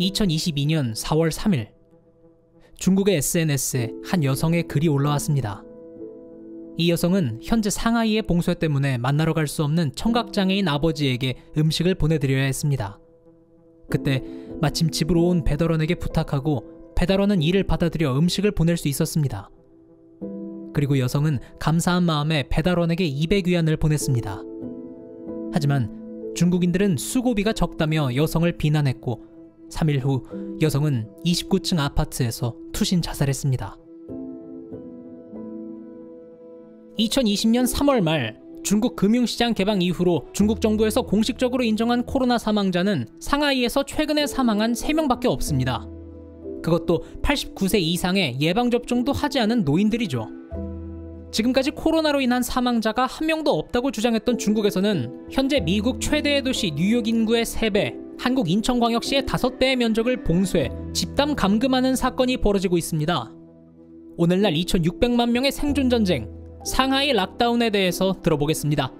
2022년 4월 3일 중국의 SNS에 한 여성의 글이 올라왔습니다. 이 여성은 현재 상하이의 봉쇄 때문에 만나러 갈 수 없는 청각장애인 아버지에게 음식을 보내드려야 했습니다. 그때 마침 집으로 온 배달원에게 부탁하고 배달원은 이를 받아들여 음식을 보낼 수 있었습니다. 그리고 여성은 감사한 마음에 배달원에게 200위안을 보냈습니다. 하지만 중국인들은 수고비가 적다며 여성을 비난했고 3일 후 여성은 29층 아파트에서 투신 자살했습니다. 2020년 3월 말 중국 금융시장 개방 이후로 중국 정부에서 공식적으로 인정한 코로나 사망자는 상하이에서 최근에 사망한 3명밖에 없습니다. 그것도 89세 이상의 예방접종도 하지 않은 노인들이죠. 지금까지 코로나로 인한 사망자가 한 명도 없다고 주장했던 중국에서는 현재 미국 최대의 도시 뉴욕 인구의 3배, 한국 인천광역시의 5배의 면적을 봉쇄, 집단 감금하는 사건이 벌어지고 있습니다. 오늘날 2600만 명의 생존전쟁, 상하이 락다운에 대해서 들어보겠습니다.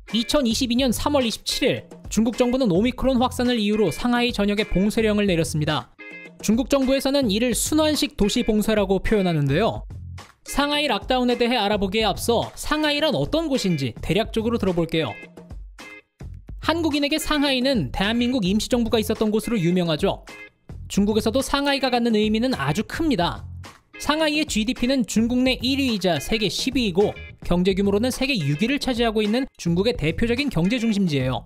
(2022년 3월 27일) 중국 정부는 오미크론 확산을 이유로 상하이 전역에 봉쇄령을 내렸습니다. 중국 정부에서는 이를 순환식 도시 봉쇄라고 표현하는데요. 상하이 락다운에 대해 알아보기에 앞서 상하이란 어떤 곳인지 대략적으로 들어볼게요. 한국인에게 상하이는 대한민국 임시정부가 있었던 곳으로 유명하죠. 중국에서도 상하이가 갖는 의미는 아주 큽니다. 상하이의 GDP는 중국 내 1위이자 세계 10위이고 경제 규모로는 세계 6위를 차지하고 있는 중국의 대표적인 경제 중심지예요.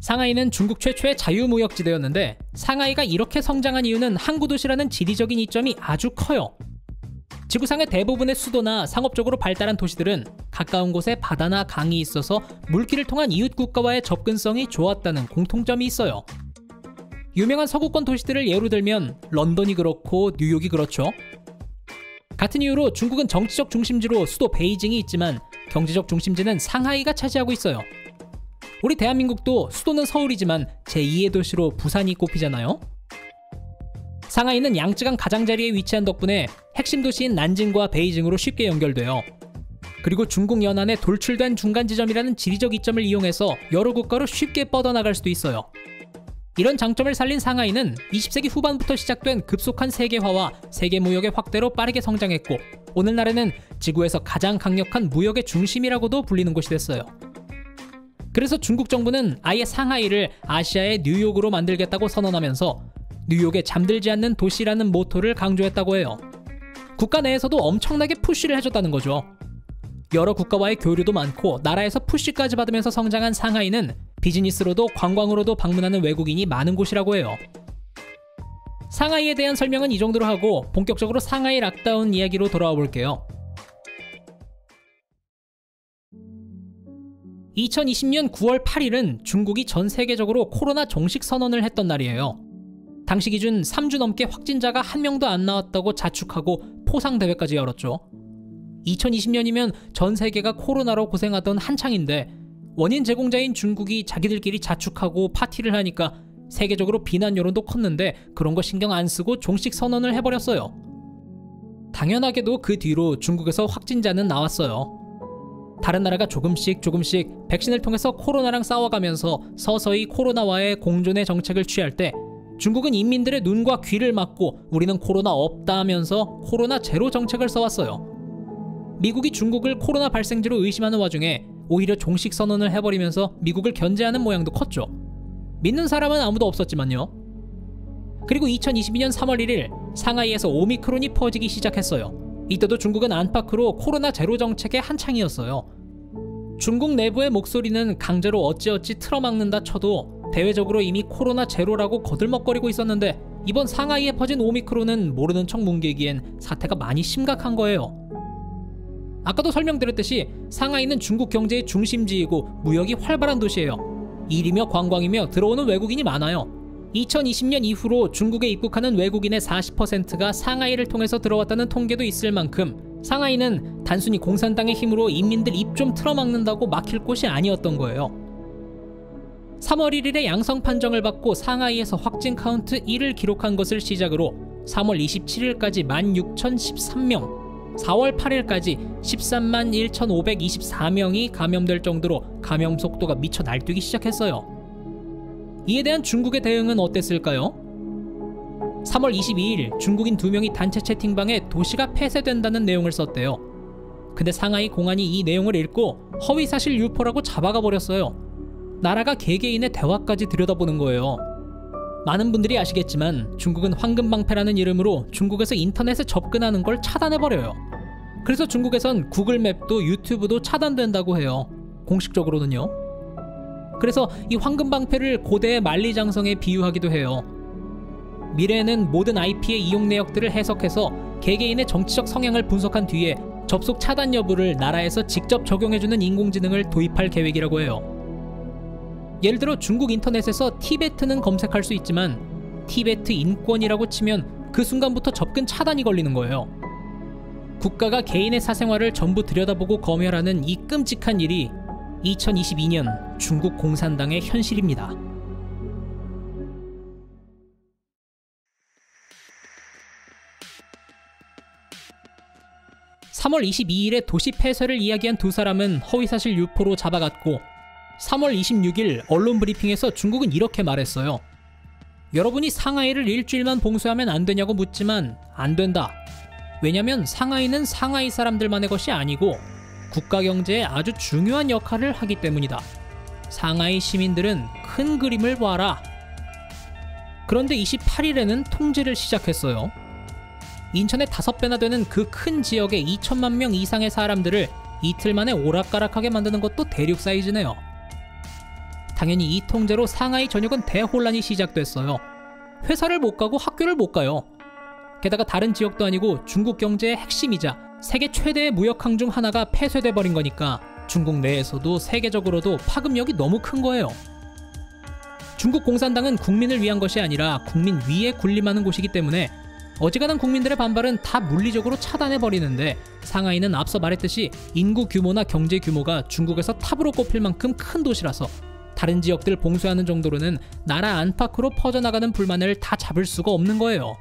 상하이는 중국 최초의 자유무역지대였는데 상하이가 이렇게 성장한 이유는 항구도시라는 지리적인 이점이 아주 커요. 지구상의 대부분의 수도나 상업적으로 발달한 도시들은 가까운 곳에 바다나 강이 있어서 물길을 통한 이웃 국가와의 접근성이 좋았다는 공통점이 있어요. 유명한 서구권 도시들을 예로 들면 런던이 그렇고 뉴욕이 그렇죠. 같은 이유로 중국은 정치적 중심지로 수도 베이징이 있지만 경제적 중심지는 상하이가 차지하고 있어요. 우리 대한민국도 수도는 서울이지만 제2의 도시로 부산이 꼽히잖아요. 상하이는 양쯔강 가장자리에 위치한 덕분에 핵심 도시인 난징과 베이징으로 쉽게 연결돼요. 그리고 중국 연안에 돌출된 중간 지점이라는 지리적 이점을 이용해서 여러 국가로 쉽게 뻗어나갈 수도 있어요. 이런 장점을 살린 상하이는 20세기 후반부터 시작된 급속한 세계화와 세계 무역의 확대로 빠르게 성장했고 오늘날에는 지구에서 가장 강력한 무역의 중심이라고도 불리는 곳이 됐어요. 그래서 중국 정부는 아예 상하이를 아시아의 뉴욕으로 만들겠다고 선언하면서 뉴욕에 잠들지 않는 도시라는 모토를 강조했다고 해요. 국가 내에서도 엄청나게 푸시를 해줬다는 거죠. 여러 국가와의 교류도 많고 나라에서 푸시까지 받으면서 성장한 상하이는 비즈니스로도 관광으로도 방문하는 외국인이 많은 곳이라고 해요. 상하이에 대한 설명은 이 정도로 하고 본격적으로 상하이 락다운 이야기로 돌아와 볼게요. 2020년 9월 8일은 중국이 전 세계적으로 코로나 정식 선언을 했던 날이에요. 당시 기준 3주 넘게 확진자가 한 명도 안 나왔다고 자축하고 포상대회까지 열었죠. 2020년이면 전 세계가 코로나로 고생하던 한창인데 원인 제공자인 중국이 자기들끼리 자축하고 파티를 하니까 세계적으로 비난 여론도 컸는데 그런 거 신경 안 쓰고 종식 선언을 해버렸어요. 당연하게도 그 뒤로 중국에서 확진자는 나왔어요. 다른 나라가 조금씩 백신을 통해서 코로나랑 싸워가면서 서서히 코로나와의 공존의 정책을 취할 때 중국은 인민들의 눈과 귀를 막고 우리는 코로나 없다 하면서 코로나 제로 정책을 써왔어요. 미국이 중국을 코로나 발생지로 의심하는 와중에 오히려 종식 선언을 해버리면서 미국을 견제하는 모양도 컸죠. 믿는 사람은 아무도 없었지만요. 그리고 2022년 3월 1일 상하이에서 오미크론이 퍼지기 시작했어요. 이때도 중국은 안팎으로 코로나 제로 정책의 한창이었어요. 중국 내부의 목소리는 강제로 어찌어찌 틀어막는다 쳐도 대외적으로 이미 코로나 제로라고 거들먹거리고 있었는데 이번 상하이에 퍼진 오미크론은 모르는 척 뭉개기엔 사태가 많이 심각한 거예요. 아까도 설명드렸듯이 상하이는 중국 경제의 중심지이고 무역이 활발한 도시예요. 일이며 관광이며 들어오는 외국인이 많아요. 2020년 이후로 중국에 입국하는 외국인의 40%가 상하이를 통해서 들어왔다는 통계도 있을 만큼 상하이는 단순히 공산당의 힘으로 인민들 입 좀 틀어막는다고 막힐 곳이 아니었던 거예요. 3월 1일에 양성 판정을 받고 상하이에서 확진 카운트 1을 기록한 것을 시작으로 3월 27일까지 16,013명, 4월 8일까지 13만 1,524명이 감염될 정도로 감염 속도가 미쳐 날뛰기 시작했어요. 이에 대한 중국의 대응은 어땠을까요? 3월 22일 중국인 2명이 단체 채팅방에 도시가 폐쇄된다는 내용을 썼대요. 근데 상하이 공안이 이 내용을 읽고 허위사실 유포라고 잡아가 버렸어요. 나라가 개개인의 대화까지 들여다보는 거예요. 많은 분들이 아시겠지만 중국은 황금방패라는 이름으로 중국에서 인터넷에 접근하는 걸 차단해버려요. 그래서 중국에선 구글맵도 유튜브도 차단된다고 해요. 공식적으로는요. 그래서 이 황금방패를 고대의 만리장성에 비유하기도 해요. 미래에는 모든 IP의 이용 내역들을 해석해서 개개인의 정치적 성향을 분석한 뒤에 접속 차단 여부를 나라에서 직접 적용해주는 인공지능을 도입할 계획이라고 해요. 예를 들어 중국 인터넷에서 티베트는 검색할 수 있지만 티베트 인권이라고 치면 그 순간부터 접근 차단이 걸리는 거예요. 국가가 개인의 사생활을 전부 들여다보고 검열하는 이 끔찍한 일이 2022년 중국 공산당의 현실입니다. (3월 22일에) 도시 폐쇄를 이야기한 두 사람은 허위사실 유포로 잡아갔고 3월 26일 언론 브리핑에서 중국은 이렇게 말했어요. 여러분이 상하이를 일주일만 봉쇄하면 안 되냐고 묻지만 안 된다. 왜냐면 상하이는 상하이 사람들만의 것이 아니고 국가 경제에 아주 중요한 역할을 하기 때문이다. 상하이 시민들은 큰 그림을 봐라. 그런데 28일에는 통제를 시작했어요. 인천의 5배나 되는 그 큰 지역의 2천만 명 이상의 사람들을 이틀 만에 오락가락하게 만드는 것도 대륙 사이즈네요. 당연히 이 통제로 상하이 전역은 대혼란이 시작됐어요. 회사를 못 가고 학교를 못 가요. 게다가 다른 지역도 아니고 중국 경제의 핵심이자 세계 최대의 무역항 중 하나가 폐쇄돼 버린 거니까 중국 내에서도 세계적으로도 파급력이 너무 큰 거예요. 중국 공산당은 국민을 위한 것이 아니라 국민 위에 군림하는 곳이기 때문에 어지간한 국민들의 반발은 다 물리적으로 차단해 버리는데 상하이는 앞서 말했듯이 인구 규모나 경제 규모가 중국에서 탑으로 꼽힐 만큼 큰 도시라서 다른 지역들 봉쇄하는 정도로는 나라 안팎으로 퍼져나가는 불만을 다 잡을 수가 없는 거예요.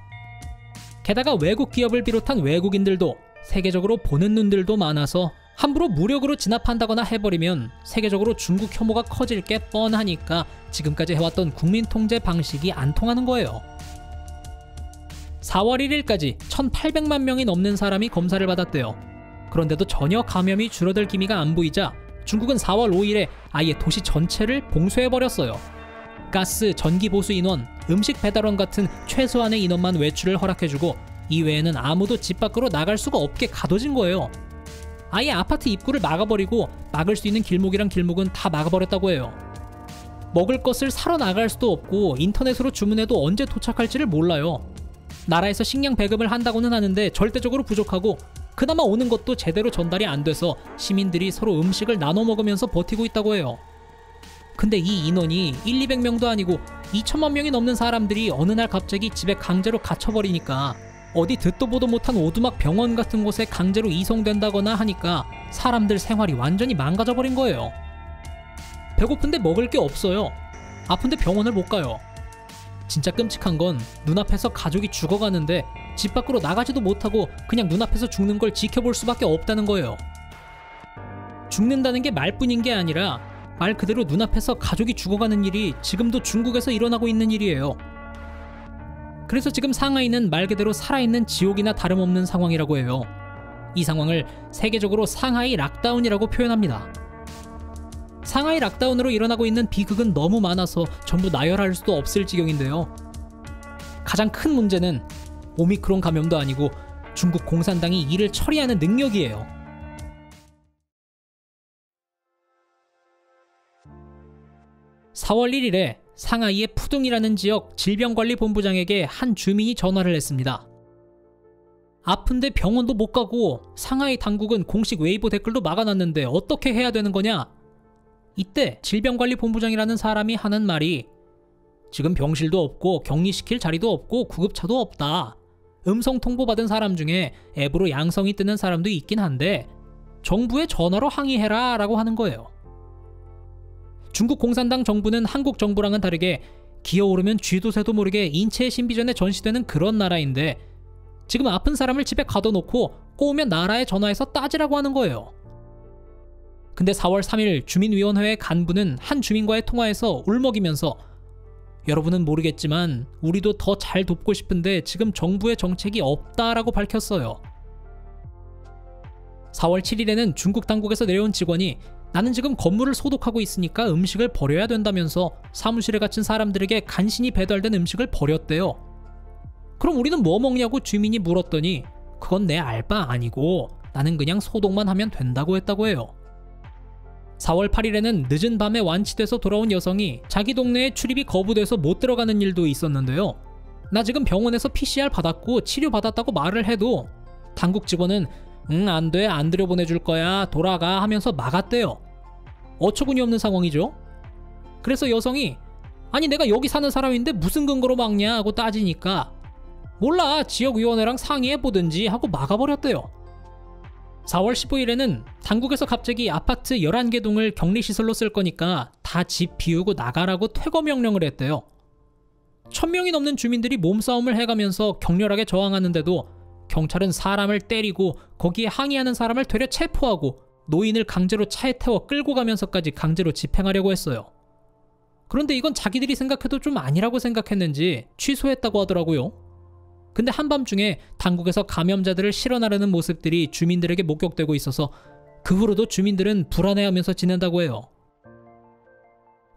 게다가 외국 기업을 비롯한 외국인들도 세계적으로 보는 눈들도 많아서 함부로 무력으로 진압한다거나 해버리면 세계적으로 중국 혐오가 커질 게 뻔하니까 지금까지 해왔던 국민 통제 방식이 안 통하는 거예요. 4월 1일까지 1,800만 명이 넘는 사람이 검사를 받았대요. 그런데도 전혀 감염이 줄어들 기미가 안 보이자 중국은 4월 5일에 아예 도시 전체를 봉쇄해버렸어요. 가스, 전기 보수 인원, 음식 배달원 같은 최소한의 인원만 외출을 허락해주고 이외에는 아무도 집 밖으로 나갈 수가 없게 가둬진 거예요. 아예 아파트 입구를 막아버리고 막을 수 있는 길목이랑 길목은 다 막아버렸다고 해요. 먹을 것을 사러 나갈 수도 없고 인터넷으로 주문해도 언제 도착할지를 몰라요. 나라에서 식량 배급을 한다고는 하는데 절대적으로 부족하고 그나마 오는 것도 제대로 전달이 안 돼서 시민들이 서로 음식을 나눠 먹으면서 버티고 있다고 해요. 근데 이 인원이 1,200명도 아니고 2천만 명이 넘는 사람들이 어느 날 갑자기 집에 강제로 갇혀버리니까 어디 듣도 보도 못한 오두막 병원 같은 곳에 강제로 이송된다거나 하니까 사람들 생활이 완전히 망가져버린 거예요. 배고픈데 먹을 게 없어요. 아픈데 병원을 못 가요. 진짜 끔찍한 건 눈앞에서 가족이 죽어가는데 집 밖으로 나가지도 못하고 그냥 눈앞에서 죽는 걸 지켜볼 수밖에 없다는 거예요. 죽는다는 게 말뿐인 게 아니라 말 그대로 눈앞에서 가족이 죽어가는 일이 지금도 중국에서 일어나고 있는 일이에요. 그래서 지금 상하이는 말 그대로 살아있는 지옥이나 다름없는 상황이라고 해요. 이 상황을 세계적으로 상하이 락다운이라고 표현합니다. 상하이 락다운으로 일어나고 있는 비극은 너무 많아서 전부 나열할 수도 없을 지경인데요. 가장 큰 문제는 오미크론 감염도 아니고 중국 공산당이 이를 처리하는 능력이에요. (4월 1일에) 상하이의 푸둥이라는 지역 질병관리본부장에게 한 주민이 전화를 했습니다. 아픈데 병원도 못 가고 상하이 당국은 공식 웨이보 댓글도 막아놨는데 어떻게 해야 되는 거냐? 이때 질병관리본부장이라는 사람이 하는 말이 지금 병실도 없고 격리시킬 자리도 없고 구급차도 없다. 음성 통보받은 사람 중에 앱으로 양성이 뜨는 사람도 있긴 한데 정부에 전화로 항의해라 라고 하는 거예요. 중국 공산당 정부는 한국 정부랑은 다르게 기어오르면 쥐도 새도 모르게 인체의 신비전에 전시되는 그런 나라인데 지금 아픈 사람을 집에 가둬놓고 꼬우면 나라에 전화해서 따지라고 하는 거예요. 근데 4월 3일 주민위원회 간부는 한 주민과의 통화에서 울먹이면서 여러분은 모르겠지만 우리도 더 잘 돕고 싶은데 지금 정부의 정책이 없다라고 밝혔어요. 4월 7일에는 중국 당국에서 내려온 직원이 나는 지금 건물을 소독하고 있으니까 음식을 버려야 된다면서 사무실에 갇힌 사람들에게 간신히 배달된 음식을 버렸대요. 그럼 우리는 뭐 먹냐고 주민이 물었더니 그건 내 알바 아니고 나는 그냥 소독만 하면 된다고 했다고 해요. 4월 8일에는 늦은 밤에 완치돼서 돌아온 여성이 자기 동네에 출입이 거부돼서 못 들어가는 일도 있었는데요. 나 지금 병원에서 PCR 받았고 치료받았다고 말을 해도 당국 직원은 안 돼, 안 들여보내줄 거야, 돌아가 하면서 막았대요. 어처구니 없는 상황이죠. 그래서 여성이 아니 내가 여기 사는 사람인데 무슨 근거로 막냐 하고 따지니까 몰라, 지역위원회랑 상의해보든지 하고 막아버렸대요. 4월 15일에는 당국에서 갑자기 아파트 11개 동을 격리시설로 쓸 거니까 다 집 비우고 나가라고 퇴거 명령을 했대요. 1000명이 넘는 주민들이 몸싸움을 해가면서 격렬하게 저항하는데도 경찰은 사람을 때리고 거기에 항의하는 사람을 되려 체포하고 노인을 강제로 차에 태워 끌고 가면서까지 강제로 집행하려고 했어요. 그런데 이건 자기들이 생각해도 좀 아니라고 생각했는지 취소했다고 하더라고요. 근데 한밤중에 당국에서 감염자들을 실어 나르는 모습들이 주민들에게 목격되고 있어서 그 후로도 주민들은 불안해하면서 지낸다고 해요.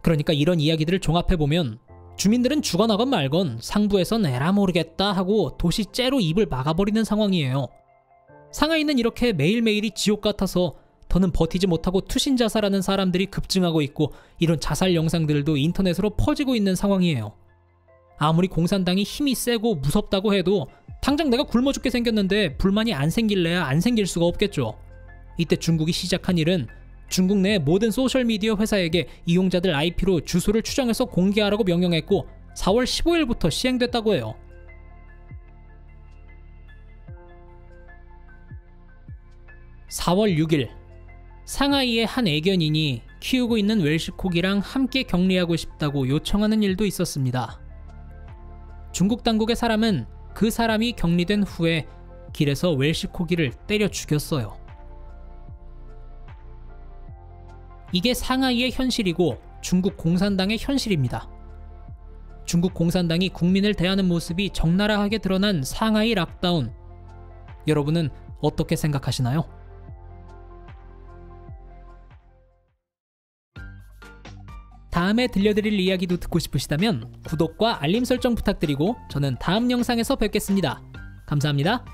그러니까 이런 이야기들을 종합해보면 주민들은 죽어나건 말건 상부에선 에라 모르겠다 하고 도시째로 입을 막아버리는 상황이에요. 상하이는 이렇게 매일매일이 지옥 같아서 더는 버티지 못하고 투신 자살하는 사람들이 급증하고 있고 이런 자살 영상들도 인터넷으로 퍼지고 있는 상황이에요. 아무리 공산당이 힘이 세고 무섭다고 해도 당장 내가 굶어 죽게 생겼는데 불만이 안 생길래야 안 생길 수가 없겠죠. 이때 중국이 시작한 일은 중국 내 모든 소셜미디어 회사에게 이용자들 IP로 주소를 추정해서 공개하라고 명령했고 4월 15일부터 시행됐다고 해요. (4월 6일) 상하이의 한 애견인이 키우고 있는 웰시코기랑 함께 격리하고 싶다고 요청하는 일도 있었습니다. 중국 당국의 사람은 그 사람이 격리된 후에 길에서 웰시코기를 때려 죽였어요. 이게 상하이의 현실이고 중국 공산당의 현실입니다. 중국 공산당이 국민을 대하는 모습이 적나라하게 드러난 상하이 락다운. 여러분은 어떻게 생각하시나요? 다음에 들려드릴 이야기도 듣고 싶으시다면 구독과 알림 설정 부탁드리고 저는 다음 영상에서 뵙겠습니다. 감사합니다.